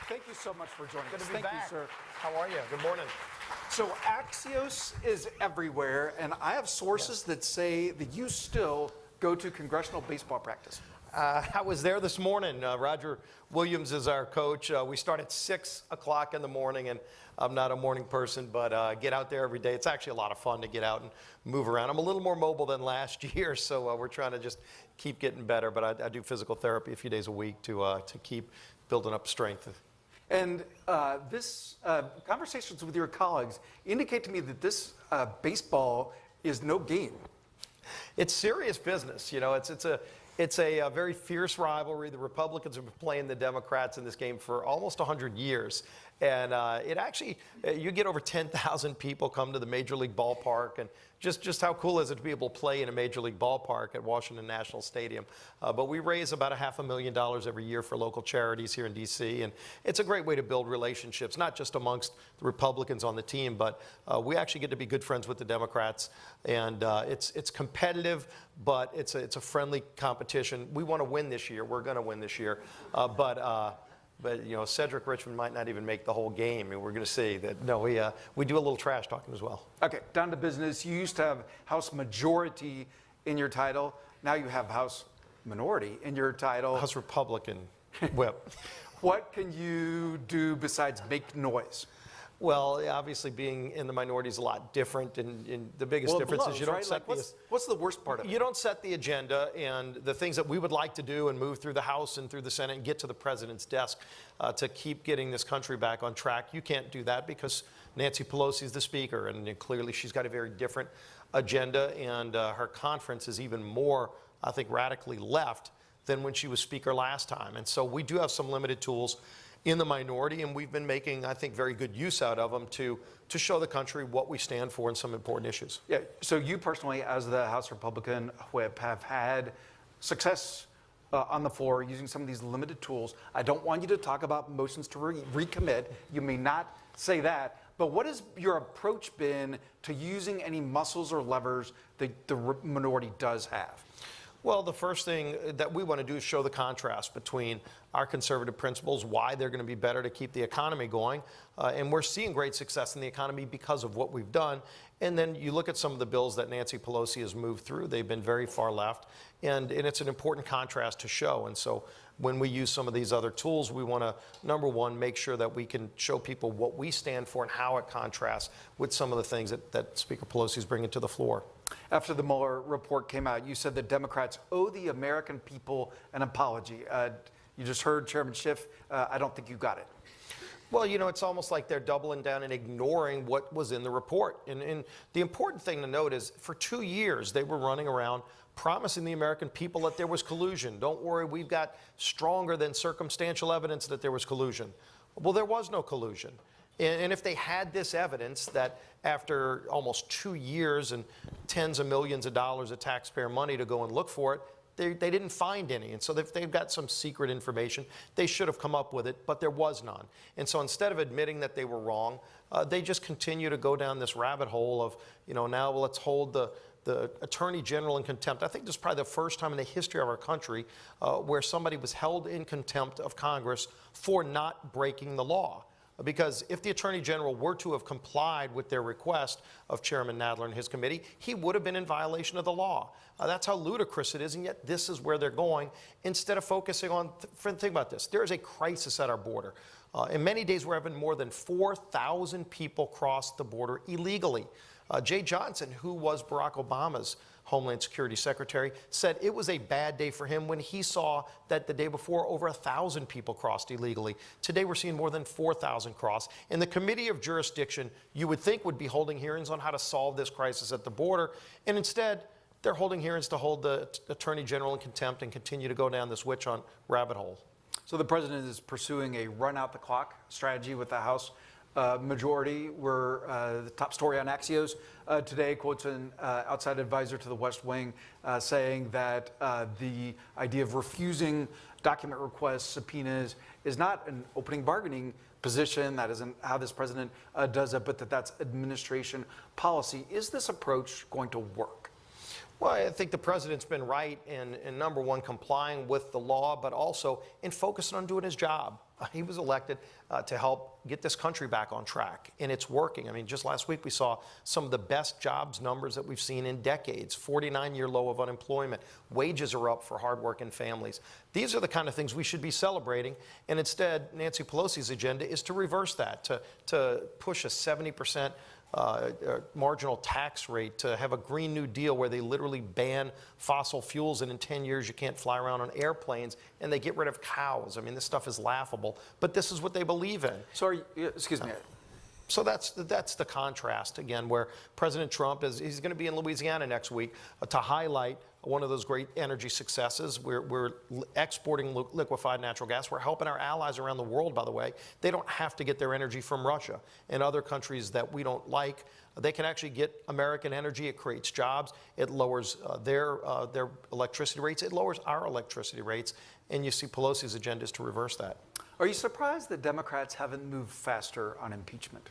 Thank you so much for joining us. Good to be Thank back. you, sir. How are you? Good morning. So Axios is everywhere, and I have sources that say that you still go to congressional baseball practice. I was there this morning. Roger Williams is our coach. We start at 6 o'clock in the morning, and I'm not a morning person, but get out there every day. It's actually a lot of fun to get out and move around. I'm a little more mobile than last year, so we're trying to just keep getting better. But I do physical therapy a few days a week to keep building up strength. And this conversations with your colleagues indicate to me that this baseball is no game. It's serious business. You know, it's a very fierce rivalry. The Republicans have been playing the Democrats in this game for almost 100 years. And it actually, you get over 10,000 people come to the Major League ballpark, and just how cool is it to be able to play in a Major League ballpark at Washington National Stadium. But we raise about $500,000 every year for local charities here in D.C., and it's a great way to build relationships, not just amongst the Republicans on the team, but we actually get to be good friends with the Democrats, and it's competitive, but it's a friendly competition. We want to win this year. We're going to win this year, but you know, Cedric Richmond might not even make the whole game, and we're going to see that. No, we do a little trash talking as well. Okay, down to business. You used to have House Majority in your title. Now you have House Minority in your title. House Republican whip. What can you do besides make noise? Well, obviously being in the minority is a lot different, and the biggest difference is you don't set what's the worst part of it? You don't set the agenda and the things that we would like to do and move through the House and through the Senate and get to the president's desk to keep getting this country back on track. You can't do that because Nancy Pelosi is the speaker, and clearly she's got a very different agenda, and her conference is even more, I think, radically left than when she was speaker last time. And so we do have some limited tools in the minority, and we've been making, I think, very good use out of them to show the country what we stand for in some important issues. Yeah, so you personally, as the House Republican whip, have had success on the floor using some of these limited tools. I don't want you to talk about motions to recommit. You may not say that, but what has your approach been to using any muscles or levers that the minority does have? Well, the first thing that we want to do is show the contrast between our conservative principles, why they're going to be better to keep the economy going. And we're seeing great success in the economy because of what we've done. And then you look at some of the bills that Nancy Pelosi has moved through. They've been very far left. And it's an important contrast to show. And so when we use some of these other tools, we want to, number one, make sure that we can show people what we stand for and how it contrasts with some of the things that Speaker Pelosi is bringing to the floor. After the Mueller report came out, you said that Democrats owe the American people an apology. You just heard Chairman Schiff. I don't think you got it. Well, you know, it's almost like they're doubling down and ignoring what was in the report. And the important thing to note is for 2 years, they were running around promising the American people that there was collusion. Don't worry, we've got stronger than circumstantial evidence that there was collusion. Well, there was no collusion. And if they had this evidence that after almost 2 years and tens of millions of dollars of taxpayer money to go and look for it, they didn't find any. And so if they've got some secret information, they should have come up with it, but there was none. And so instead of admitting that they were wrong, they just continue to go down this rabbit hole of, you know, now let's hold the Attorney General in contempt. I think this is probably the first time in the history of our country where somebody was held in contempt of Congress for not breaking the law. Because if the Attorney General were to have complied with their request of Chairman Nadler and his committee, he would have been in violation of the law. That's how ludicrous it is, and yet this is where they're going. Instead of focusing on, think about this, there is a crisis at our border. In many days, we're having more than 4,000 people cross the border illegally. Jay Johnson, who was Barack Obama's Homeland Security Secretary, said it was a bad day for him when he saw that the day before over 1,000 people crossed illegally. Today we're seeing more than 4,000 cross. And the Committee of Jurisdiction, you would think, would be holding hearings on how to solve this crisis at the border. And instead, they're holding hearings to hold the Attorney General in contempt and continue to go down this witch hunt rabbit hole. So the president is pursuing a run out the clock strategy with the House majority. The top story on Axios today quotes an outside advisor to the West Wing saying that the idea of refusing document requests, subpoenas, is not an opening bargaining position. That isn't how this president does it, but that's administration policy. Is this approach going to work? Well, I think the president's been right in number one, complying with the law, but also in focusing on doing his job. He was elected to help get this country back on track, and it's working. I mean, just last week we saw some of the best jobs numbers that we've seen in decades, 49-year low of unemployment, wages are up for hardworking families. These are the kind of things we should be celebrating, and instead, Nancy Pelosi's agenda is to reverse that, to push a 70% marginal tax rate, to have a Green New Deal where they literally ban fossil fuels, and in 10 years you can't fly around on airplanes, and they get rid of cows. I mean, this stuff is laughable, but this is what they believe in. So, excuse me. So that's the contrast, again, where President Trump he's going to be in Louisiana next week to highlight one of those great energy successes. We're exporting liquefied natural gas. We're helping our allies around the world, by the way. They don't have to get their energy from Russia and other countries that we don't like. They can actually get American energy. It creates jobs. It lowers their electricity rates. It lowers our electricity rates. And you see Pelosi's agenda is to reverse that. Are you surprised that Democrats haven't moved faster on impeachment?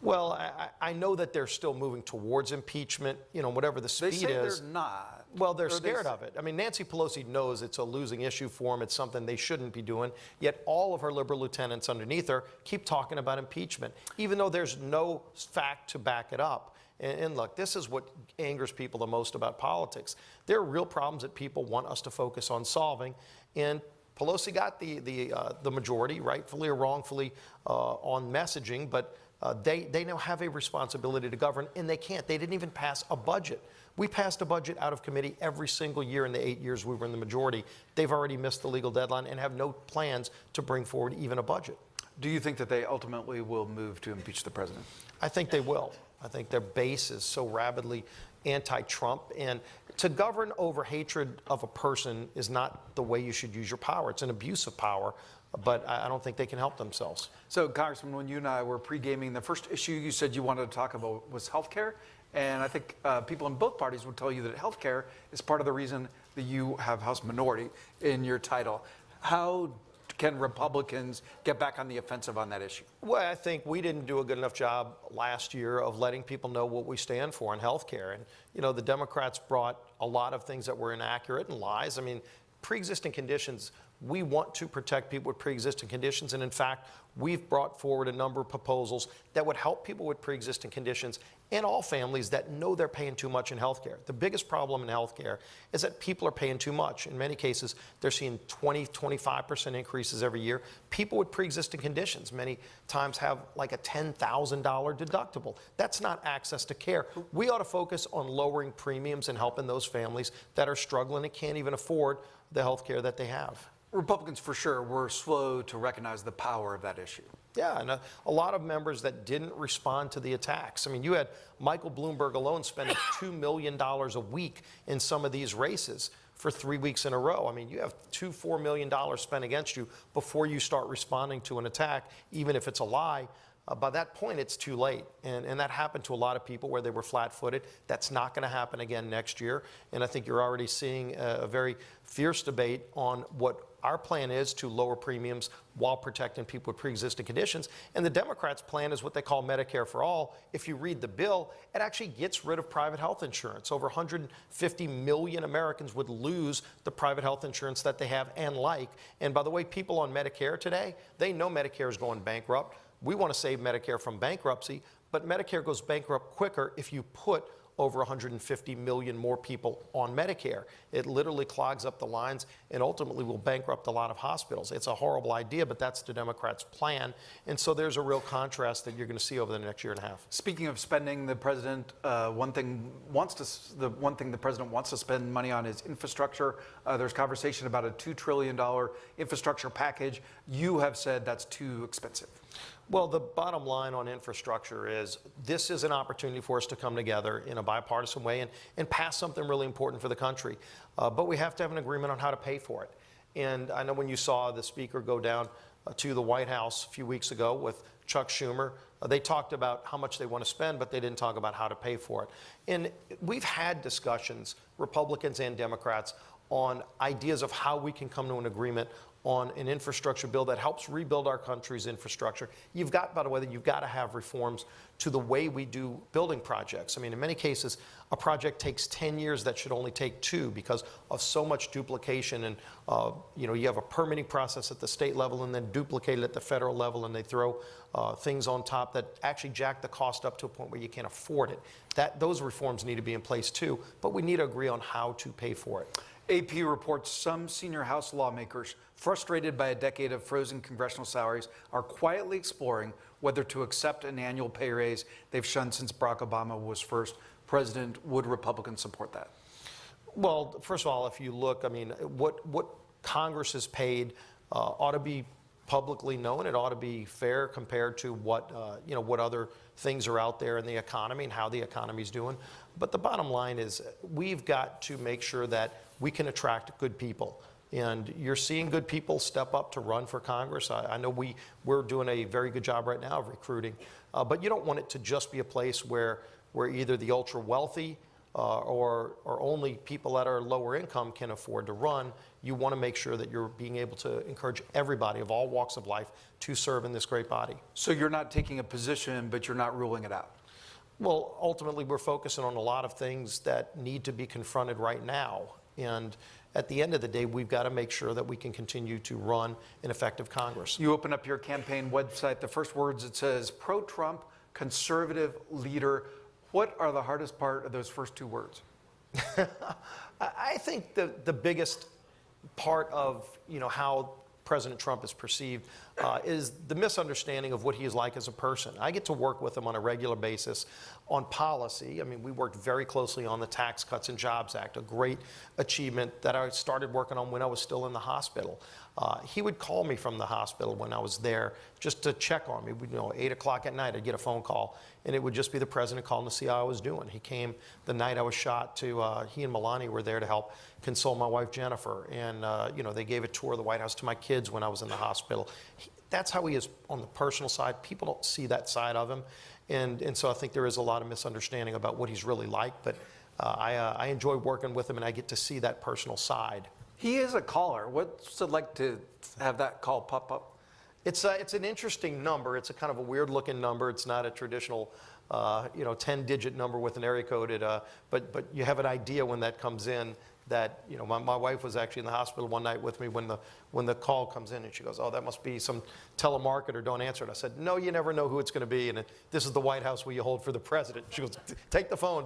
Well, I know that they're still moving towards impeachment, whatever the speed is. They say they're not. Well, they're scared of it. I mean, Nancy Pelosi knows it's a losing issue for them. It's something they shouldn't be doing. Yet all of her liberal lieutenants underneath her keep talking about impeachment, even though there's no fact to back it up. And look, this is what angers people the most about politics. There are real problems that people want us to focus on solving, and Pelosi got the majority, rightfully or wrongfully, on messaging, but they now have a responsibility to govern, and they can't. They didn't even pass a budget. We passed a budget out of committee every single year in the 8 years we were in the majority. They've already missed the legal deadline and have no plans to bring forward even a budget. Do you think that they ultimately will move to impeach the president? I think they will. I think their base is so rabidly anti-Trump, and to govern over hatred of a person is not the way you should use your power. It's an abuse of power, but I don't think they can help themselves. So, Congressman, when you and I were pre-gaming, the first issue you said you wanted to talk about was health care. And I think people in both parties would tell you that health care is part of the reason that you have House minority in your title. How can Republicans get back on the offensive on that issue? Well, I think we didn't do a good enough job last year of letting people know what we stand for in health care. And, the Democrats brought a lot of things that were inaccurate and lies. I mean, pre-existing conditions, we want to protect people with pre-existing conditions, and in fact, we've brought forward a number of proposals that would help people with pre-existing conditions and all families that know they're paying too much in health care. The biggest problem in health care is that people are paying too much. In many cases, they're seeing 25% increases every year. People with pre-existing conditions many times have like a $10,000 deductible. That's not access to care. We ought to focus on lowering premiums and helping those families that are struggling and can't even afford the health care that they have. Republicans, for sure, were slow to recognize the power of that issue. Yeah, and a lot of members that didn't respond to the attacks. I mean, you had Michael Bloomberg alone spending $2 million a week in some of these races for 3 weeks in a row. I mean, you have $4 million spent against you before you start responding to an attack, even if it's a lie. By that point, it's too late. And that happened to a lot of people where they were flat-footed. That's not going to happen again next year. And I think you're already seeing a very fierce debate on what our plan is to lower premiums while protecting people with pre-existing conditions. And the Democrats' plan is what they call Medicare for All. If you read the bill, it actually gets rid of private health insurance. Over 150 million Americans would lose the private health insurance that they have and like. And by the way, people on Medicare today, they know Medicare is going bankrupt. We want to save Medicare from bankruptcy, but Medicare goes bankrupt quicker if you put over 150 million more people on Medicare. It literally clogs up the lines and ultimately will bankrupt a lot of hospitals. It's a horrible idea, but that's the Democrats' plan. And so there's a real contrast that you're going to see over the next year and a half. Speaking of spending, the president, the one thing the president wants to spend money on is infrastructure. There's conversation about a $2 trillion infrastructure package. You have said that's too expensive. Well, the bottom line on infrastructure is this is an opportunity for us to come together in a bipartisan way and pass something really important for the country. But we have to have an agreement on how to pay for it. And I know when you saw the speaker go down to the White House a few weeks ago with Chuck Schumer, they talked about how much they want to spend, but they didn't talk about how to pay for it. And we've had discussions, Republicans and Democrats, on ideas of how we can come to an agreement on an infrastructure bill that helps rebuild our country's infrastructure. You've got, by the way, that you've got to have reforms to the way we do building projects. I mean, in many cases, a project takes 10 years that should only take 2 because of so much duplication. And you have a permitting process at the state level and then duplicate it at the federal level, and they throw things on top that actually jack the cost up to a point where you can't afford it. Those reforms need to be in place too, but we need to agree on how to pay for it. AP reports some senior House lawmakers, frustrated by a decade of frozen congressional salaries, are quietly exploring whether to accept an annual pay raise they've shunned since Barack Obama was first president. Would Republicans support that? Well, first of all, if you look, I mean, what Congress has paid ought to be publicly known. It ought to be fair compared to what what other things are out there in the economy and how the economy's doing. But the bottom line is we've got to make sure that we can attract good people. And you're seeing good people step up to run for Congress. I know we're doing a very good job right now of recruiting, but you don't want it to just be a place where either the ultra wealthy or only people that are lower income can afford to run. You want to make sure that you're being able to encourage everybody of all walks of life to serve in this great body. So you're not taking a position, but you're not ruling it out? Well, ultimately, we're focusing on a lot of things that need to be confronted right now. And at the end of the day, we've got to make sure that we can continue to run an effective Congress. You open up your campaign website, the first words it says, pro-Trump, conservative leader. What are the hardest part of those first 2 words? I think the biggest part of how President Trump is perceived is the misunderstanding of what he is like as a person. I get to work with him on a regular basis on policy. I mean, we worked very closely on the Tax Cuts and Jobs Act, a great achievement that I started working on when I was still in the hospital. He would call me from the hospital when I was there just to check on me. 8 o'clock at night, I'd get a phone call, and it would just be the president calling to see how I was doing. He came the night I was shot he and Melania were there to help console my wife, Jennifer. And, they gave a tour of the White House to my kids when I was in the hospital. That's how he is on the personal side. People don't see that side of him. And so I think there is a lot of misunderstanding about what he's really like. But I enjoy working with him, and I get to see that personal side. He is a caller. What's it like to have that call pop up? It's an interesting number. It's a kind of a weird looking number. It's not a traditional 10-digit number with an area code. But you have an idea when that comes in that, my wife was actually in the hospital one night with me when the call comes in, and she goes, "Oh, that must be some telemarketer, don't answer it." I said, "No, you never know who it's going to be, and this is the White House where you hold for the president." She goes, take the phone.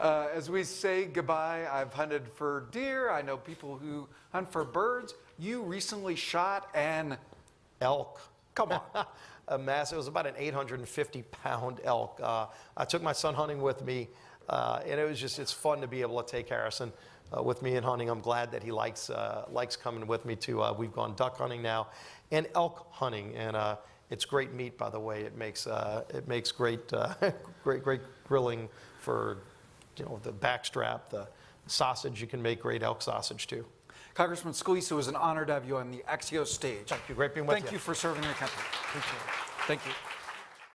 As we say goodbye, I've hunted for deer. I know people who hunt for birds. You recently shot an elk. Come on. It was about an 850-pound elk. I took my son hunting with me, and it's fun to be able to take Harrison with me in hunting. I'm glad that he likes coming with me too. We've gone duck hunting now and elk hunting, and it's great meat, by the way. It makes great great grilling for the backstrap, the sausage. You can make great elk sausage too. Congressman Scalise, it was an honor to have you on the Axios stage. Thank you. Great being with you. Thank you for serving your country. Appreciate it. Thank you.